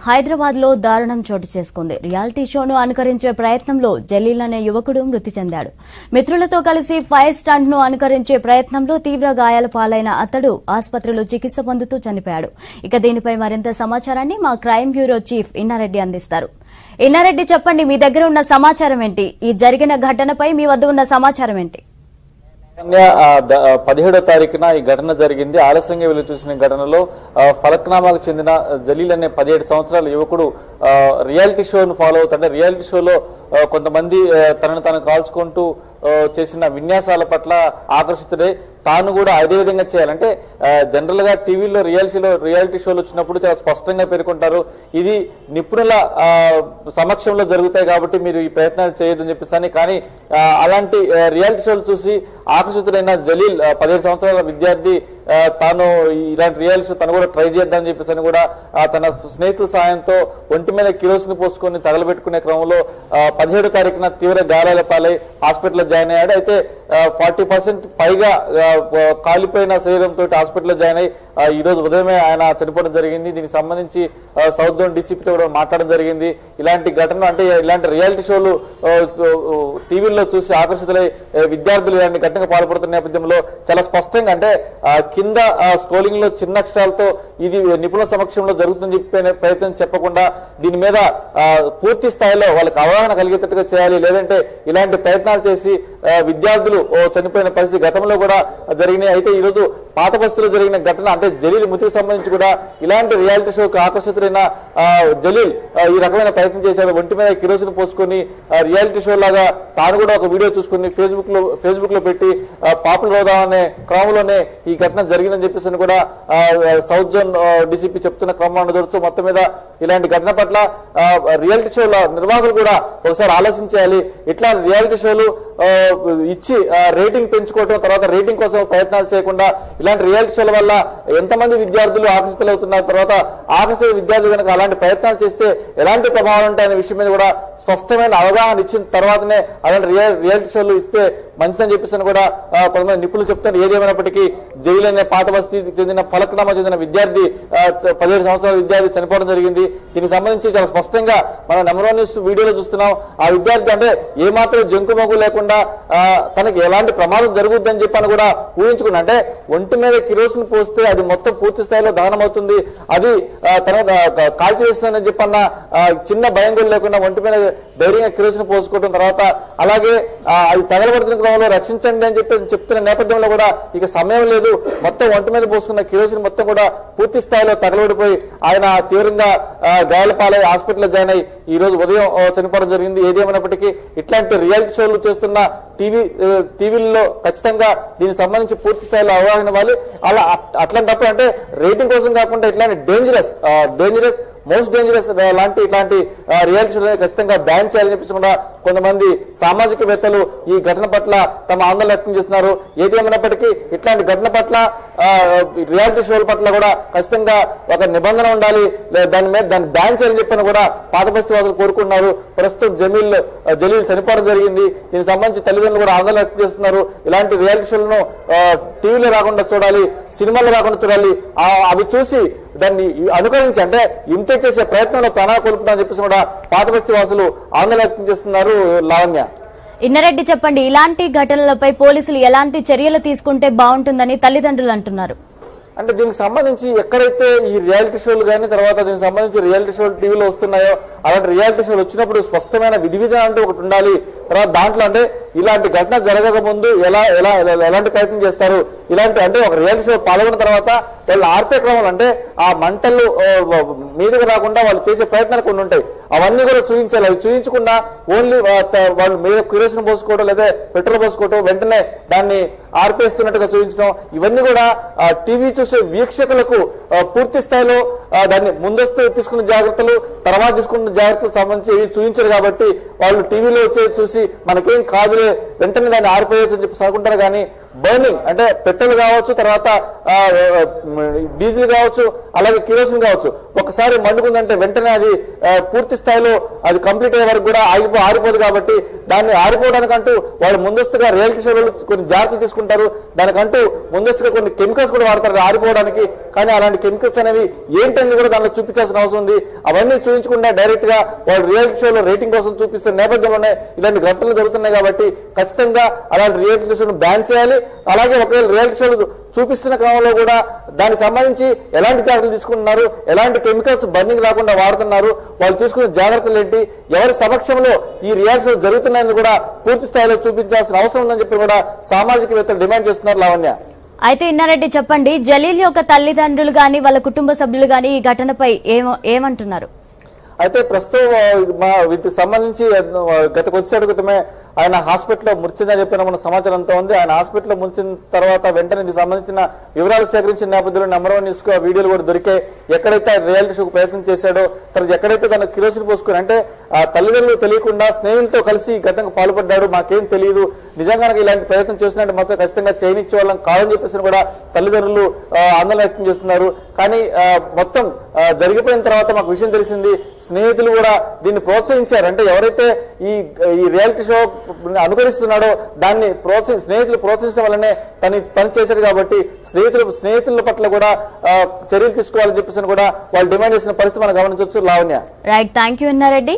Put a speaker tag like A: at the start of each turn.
A: హైదరాబాద్ లో దారుణం చోటు చేసుకుంది. రియాలిటీ షోను అనుకరించే ప్రయత్నంలో జలీల్ అనే యువకుడు మృతి చెందాడు. మిత్రులతో కలిసి ఫైర్ స్టంట్ ను అనుకరించే ప్రయత్నంలో తీవ్ర గాయాల పాలైన అతడు ఆసుపత్రిలో చికిత్స పొందుతూ చనిపోయాడు. ఇక దీనిపై మరింత సమాచారాన్ని మా క్రైమ్ బ్యూరో చీఫ్ ఇన్నారెడ్డి అందిస్తారు. ఇన్నారెడ్డి, చెప్పండి, మీ దగ్గర ఉన్న సమాచారం ఏంటి? ఈ జరిగిన ఘటనపై మీ వద్ద ఉన్న సమాచారం ఏంటి?
B: 17వ తారీఖున ఈ ఘటన జరిగింది. ఆలస్యంగా వెళ్లి చూసిన ఘటనలో ఫలక్నామాకు చెందిన జలీల్ అనే 17 సంవత్సరాల యువకుడు రియాలిటీ షోను ఫాలో అవుతుంటే రియాలిటీ షోలో కొంతమంది తనను తాను కాల్చుకుంటూ చేసిన విన్యాసాల పట్ల ఆకర్షితుడై తాను కూడా అదే విధంగా చేయాలంటే జనరల్ గా టీవీలో రియాలిటీ షోలు వచ్చినప్పుడు చాలా స్పష్టంగా పేర్కొంటారు, ఇది నిపుణుల సమక్షంలో జరుగుతాయి కాబట్టి మీరు ఈ ప్రయత్నాలు చేయొద్దని చెప్పేసి. కానీ అలాంటి రియాలిటీ షోలు చూసి ఆకర్షితుడైన జలీల్ 17 సంవత్సరాల విద్యార్థి తాను ఇలాంటి రియాలిటీ షో తను కూడా ట్రై చేద్దామని చెప్పేసి కూడా తన స్నేహితుల సాయంతో ఒంటి మీద కిరోసిన్ పోసుకొని తగలబెట్టుకునే క్రమంలో 17వ తారీఖున తీవ్ర గాయాల పాలై హాస్పిటల్లో జాయిన్ అయ్యాడు. అయితే 40% పైగా కాలిపోయిన శరీరంతో హాస్పిటల్లో జాయిన్ అయ్యి ఈ రోజు ఉదయమే ఆయన చనిపోవడం జరిగింది. దీనికి సంబంధించి సౌత్ జోన్ డీసీపీతో కూడా మాట్లాడడం జరిగింది. ఇలాంటి ఘటన అంటే ఇలాంటి రియాలిటీ షోలు టీవీల్లో చూసి ఆకర్షితులై విద్యార్థులు ఇలాంటి ఘటనకు పాల్పడుతున్న నేపథ్యంలో చాలా స్పష్టంగా అంటే కింద స్క్రోలింగ్ లో చిన్న అక్షరాలతో ఇది నిపుణుల సమక్షంలో జరుగుతుందని చెప్పే ప్రయత్నం చెప్పకుండా దీని మీద పూర్తి స్థాయిలో వాళ్ళకి అవగాహన కలిగేటట్టుగా చేయాలి. లేదంటే ఇలాంటి ప్రయత్నాలు చేసి విద్యార్థులు చనిపోయిన పరిస్థితి గతంలో కూడా జరిగినాయి. అయితే ఈ రోజు పాత బస్తీలో జరిగిన ఘటన అంటే జలీల్ మృతికి సంబంధించి కూడా ఇలాంటి రియాలిటీ షోకి ఆకర్షితులైన జలీల్ ఈ రకమైన ప్రయత్నం చేశాడు. ఒంటి మీద కిరోసిన్ పోసుకొని రియాలిటీ షో లాగా తాను కూడా ఒక వీడియో చూసుకుని ఫేస్బుక్ లో పెట్టి పాపులర్ అవుదామనే క్రమంలోనే ఈ ఘటన జరిగిందని చెప్పేసి కూడా సౌత్ జోన్ డీసీపీ చెప్తున్న క్రమంలో చూడొచ్చు. మొత్తం మీద ఇలాంటి ఘటన పట్ల రియాలిటీ షోల నిర్వాహకులు కూడా ఒకసారి ఆలోచించాలి. ఇట్లా రియాలిటీ షోలు ఇచ్చి రేటింగ్ పెంచుకోవటం, తర్వాత రేటింగ్ కోసం ప్రయత్నాలు చేయకుండా ఇలాంటి రియాలిటీ షోల వల్ల ఎంతమంది విద్యార్థులు ఆకర్షితులవుతున్నారు, తర్వాత ఆకర్షిత విద్యార్థులు కనుక అలాంటి ప్రయత్నాలు చేస్తే ఎలాంటి ప్రభావాలు ఉంటాయనే విషయం మీద కూడా స్పష్టమైన అవగాహన ఇచ్చిన తర్వాతనే అలాంటి రియాలిటీ షోలు ఇస్తే మంచిదని చెప్పేసి కూడా కొంతమంది నిపుణులు చెప్తారు. ఏదేమైనప్పటికీ జైలు అనే పాత బస్తీకి చెందిన ఫలక్నామా చెందిన విద్యార్థి 17 సంవత్సరాల విద్యార్థి చనిపోవడం జరిగింది. దీనికి సంబంధించి చాలా స్పష్టంగా మనం నెంబర్ 1 న్యూస్ వీడియోలో చూస్తున్నాం. ఆ విద్యార్థి అంటే ఏమాత్రం జంకుమొగ్గు లేకుండా తనకి ఎలాంటి ప్రమాదం జరుగుద్దని చెప్పని కూడా ఊహించుకున్నా. అంటే ఒంటి మీద కిరోసిన్ పోస్తే అది మొత్తం పూర్తి స్థాయిలో దహనం అవుతుంది, అది తన కాల్చివేస్తుందని చెప్పన్న చిన్న భయం కూడా లేకుండా ఒంటి మీద ధైర్యంగా కిరోసిన్ పోసుకోవడం, తర్వాత అలాగే అది తగలబడుతున్న క్రమంలో రక్షించండి అని చెప్తున్న నేపథ్యంలో కూడా ఇక సమయం లేదు, మొత్తం ఒంటి మీద పోసుకున్న కిరోసిన్ మొత్తం కూడా పూర్తి స్థాయిలో తగలబడిపోయి ఆయన తీవ్రంగా గాయాల పాలై హాస్పిటల్లో జాయిన్ అయ్యి ఈ రోజు ఉదయం చనిపోవడం జరిగింది. ఏదేమైనప్పటికీ ఇట్లాంటి రియాలిటీ షోలు చేస్తున్న టీవీల్లో ఖచ్చితంగా దీనికి సంబంధించి పూర్తి స్థాయిలో అవగాహన ఇవ్వాలి. అలా అట్లాంటప్పుడు అంటే రేటింగ్ కోసం కాకుండా ఇట్లాంటి డేంజరస్ మోస్ట్ డేంజరస్ ఇట్లాంటి రియాలిటీ షో ఖచ్చితంగా బ్యాన్ చేయాలని చెప్పేసి కూడా కొంతమంది సామాజికవేత్తలు ఈ ఘటన పట్ల తమ ఆందోళన వ్యక్తం చేస్తున్నారు. ఏదేమైనప్పటికీ ఇట్లాంటి ఘటన పట్ల రియాలిటీ షోల పట్ల కూడా ఖచ్చితంగా ఒక నిబంధన ఉండాలి, దాన్ని బ్యాన్ చేయాలని చెప్పని కూడా పాత బస్తీ వాసులు కోరుకుంటున్నారు. ప్రస్తుతం జలీల్ చనిపోవడం జరిగింది. దీనికి సంబంధించి తల్లిదండ్రులు కూడా ఆందోళన వ్యక్తం చేస్తున్నారు. ఇలాంటి రియాలిటీ షోలను టీవీలో రాకుండా చూడాలి, సినిమాలో రాకుండా చూడాలి. అవి చూసి దాన్ని అనుకరించి అంటే ఇమిటేట్ చేసే ప్రయత్నంలో ప్రాణాలు కోల్పోతామని చెప్పేసి కూడా పాత బస్తీ వాసులు ఆందోళన వ్యక్తం చేస్తున్నారు. లావణ్య,
A: ఇన్నారెడ్డి, చెప్పండి, ఇలాంటి ఘటనలపై పోలీసులు ఎలాంటి చర్యలు తీసుకుంటే బాగుంటుందని తల్లిదండ్రులు అంటున్నారు?
B: అంటే దీనికి సంబంధించి ఎక్కడైతే ఈ రియాలిటీ షోలు కానీ తర్వాత దీనికి సంబంధించి రియాలిటీ షోలు టీవీలో వస్తున్నాయో అలాంటి రియాలిటీ షోలు వచ్చినప్పుడు స్పష్టమైన విధి విధానం అంటూ ఒకటి ఉండాలి. తర్వాత దాంట్లో అంటే ఇలాంటి ఘటన జరగక ముందు ఎలాంటి ప్రయత్నం చేస్తారు, ఇలాంటి అంటే ఒక రియాలిటీ షో పాల్గొన్న తర్వాత వాళ్ళు ఆర్పే క్రమంలో అంటే ఆ మంటలు మీదకి రాకుండా వాళ్ళు చేసే ప్రయత్నాలు కొన్ని ఉంటాయి, అవన్నీ కూడా చూపించాలి. అవి చూపించకుండా ఓన్లీ వాళ్ళు మీద కిరోసిన్ పోసుకోవడం లేదా పెట్రోల్ పోసుకోవడం వెంటనే దాన్ని ఆర్పేస్తున్నట్టుగా చూపించడం, ఇవన్నీ కూడా టీవీ చూసే వీక్షకులకు పూర్తి స్థాయిలో దాన్ని ముందస్తు తీసుకున్న జాగ్రత్తలు తర్వాత తీసుకున్న జాగ్రత్తలు సంబంధించి ఇవి చూపించారు. కాబట్టి వాళ్ళు టీవీలో వచ్చేది చూసి మనకేం కాదులే వెంటనే దాన్ని ఆరిపోయచ్చు అని చెప్పి అనుకుంటారు. కానీ బర్నింగ్ అంటే పెట్రోల్ కావచ్చు, తర్వాత డీజిల్ కావచ్చు, అలాగే కిరోసిన్ కావచ్చు, ఒకసారి మండుకుందంటే వెంటనే అది పూర్తి స్థాయిలో అది కంప్లీట్ అయ్యే వరకు కూడా ఆరిపోదు. కాబట్టి దాన్ని ఆరిపోవడానికంటూ వాళ్ళు ముందస్తుగా రియాలిటీ షోలు కొన్ని జాగ్రత్తలు తీసుకుంటే తీసుకుంటారు. దానికంటూ ముందస్తుగా కొన్ని కెమికల్స్ కూడా వాడతారు ఆరిపోవడానికి. కానీ అలాంటి కెమికల్స్ అనేవి ఏంటని కూడా దానిలో చూపించాల్సిన అవసరం ఉంది. అవన్నీ చూపించకుండా డైరెక్ట్ గా వాళ్ళు రియాలిటీ షోలో రేటింగ్ కోసం చూపిస్తున్న నేపథ్యంలోనే ఇలాంటి ఘటనలు జరుగుతున్నాయి. కాబట్టి ఖచ్చితంగా అలాంటి రియాలిటీ షోను బ్యాన్ చేయాలి. అలాగే ఒకవేళ రియాలిటీ షోలు చూపిస్తున్న క్రమంలో కూడా దానికి సంబంధించి ఎలాంటి జాగ్రత్తలు తీసుకుంటున్నారు, ఎలాంటి కెమికల్స్ బర్నింగ్ రాకుండా వాడుతున్నారు, వాళ్ళు తీసుకున్న జాగ్రత్తలు ఏంటి, ఎవరి సమక్షంలో ఈ రియాక్షన్లు జరుగుతున్నాయని కూడా పూర్తి స్థాయిలో చూపించాల్సిన అవసరం ఉందని చెప్పి కూడా సామాజికవేత్తలు డిమాండ్ చేస్తున్నారు. లావణ్య,
A: అయితే ఇన్నారెడ్డి చెప్పండి, జలీల్ యొక్క తల్లిదండ్రులు గాని వాళ్ళ కుటుంబ సభ్యులు గాని ఈ ఘటనపై ఏమంటున్నారు?
B: అయితే ప్రస్తుతం వీటికి సంబంధించి గత కొద్దిసేపటి క్రితమే ఆయన హాస్పిటల్లో మృత్యుందని చెప్పిన మన సమాచారం అంతా ఉంది. ఆయన హాస్పిటల్లో మృతిన తర్వాత వెంటనే దీనికి సంబంధించిన వివరాలు సేకరించిన నేపథ్యంలో నెంబర్ 1 న్యూస్ కు ఆ వీడియోలు కూడా దొరికాయి. ఎక్కడైతే రియాలిటీ షోకు ప్రయత్నం చేశాడో, తర్వాత ఎక్కడైతే తన కిరోసిన్ పోసుకుని అంటే ఆ తల్లిదండ్రులు తెలియకుండా స్నేహితులతో కలిసి ఘటనకు పాల్పడ్డాడు, మాకేం తెలియదు, నిజంగా ఇలాంటి ప్రయత్నం చేసినట్టు మాత్రం ఖచ్చితంగా చేయనిచ్చే వాళ్ళం కాదని చెప్పేసి కూడా తల్లిదండ్రులు ఆందోళన వ్యక్తం చేస్తున్నారు. కానీ మొత్తం జరిగిపోయిన తర్వాత మాకు విషయం తెలిసింది, స్నేహితులు కూడా దీన్ని ప్రోత్సహించారు. అంటే ఎవరైతే ఈ రియాలిటీ షో అనుకరిస్తున్నాడో దాన్ని స్నేహితులు ప్రోత్సహించడం వల్లనే తను పని చేశాడు. కాబట్టి స్నేహితుల పట్ల కూడా చర్యలు తీసుకోవాలని చెప్పేసి కూడా వాళ్ళు డిమాండ్ చేసిన పరిస్థితి మనం గమనించవచ్చు. Lavanya,
A: right, thank you Anna Reddy.